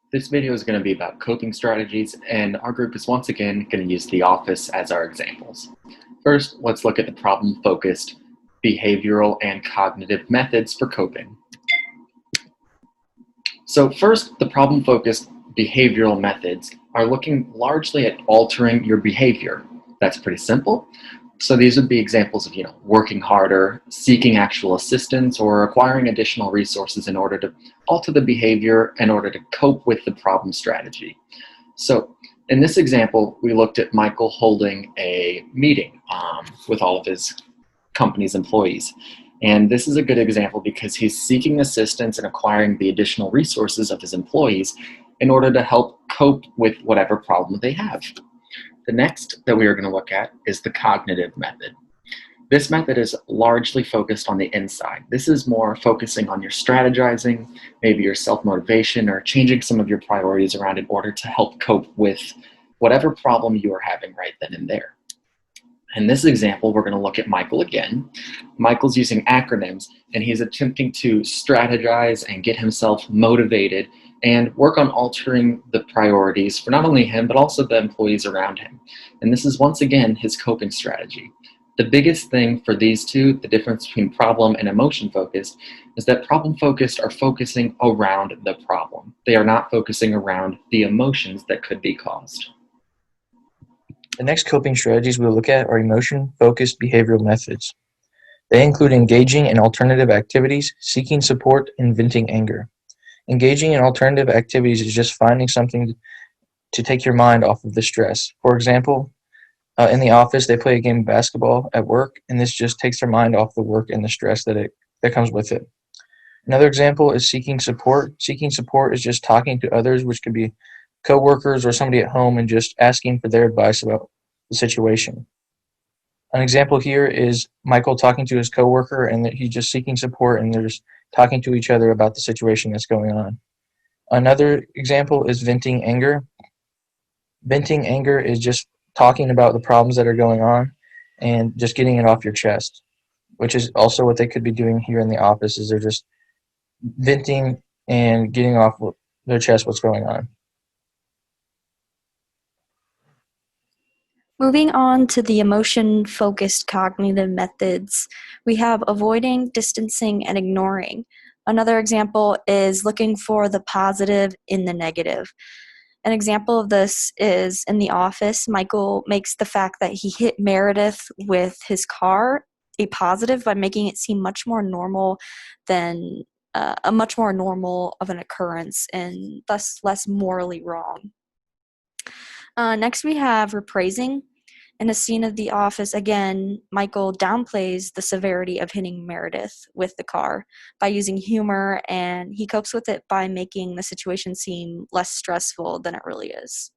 This video is going to be about coping strategies, and our group is once again going to use the office as our examples. First, let's look at the problem-focused behavioral and cognitive methods for coping. So first, the problem-focused behavioral methods are looking largely at altering your behavior. That's pretty simple. So these would be examples of, working harder, seeking actual assistance, or acquiring additional resources in order to alter the behavior in order to cope with the problem strategy. So in this example, we looked at Michael holding a meeting with all of his company's employees. And this is a good example because he's seeking assistance and acquiring the additional resources of his employees in order to help cope with whatever problem they have. The next that we are going to look at is the cognitive method. This method is largely focused on the inside. This is more focusing on your strategizing, maybe your self-motivation, or changing some of your priorities around in order to help cope with whatever problem you are having right then and there. In this example, we're going to look at Michael again. Michael's using acronyms, and he's attempting to strategize and get himself motivated and work on altering the priorities for not only him, but also the employees around him. And this is once again his coping strategy. The biggest thing for these two, the difference between problem and emotion focused, is that problem focused are focusing around the problem. They are not focusing around the emotions that could be caused. The next coping strategies we'll look at are emotion-focused behavioral methods. They include engaging in alternative activities, seeking support, and venting anger. Engaging in alternative activities is just finding something to take your mind off of the stress. For example, in the office, they play a game of basketball at work, and this just takes their mind off the work and the stress that comes with it. Another example is seeking support. Seeking support is just talking to others, which could be coworkers or somebody at home, and just asking for their advice about the situation. An example here is Michael talking to his coworker, and that he's just seeking support, and they're just talking to each other about the situation that's going on. Another example is venting anger. Venting anger is just talking about the problems that are going on and just getting it off your chest, which is also what they could be doing here in the office, is they're just venting and getting off their chest what's going on. Moving on to the emotion-focused cognitive methods, we have avoiding, distancing, and ignoring. Another example is looking for the positive in the negative. An example of this is in the office, Michael makes the fact that he hit Meredith with his car a positive by making it seem much more normal than a much more normal of an occurrence and thus less morally wrong. Next, we have reprising. In a scene of The Office, again, Michael downplays the severity of hitting Meredith with the car by using humor, and he copes with it by making the situation seem less stressful than it really is.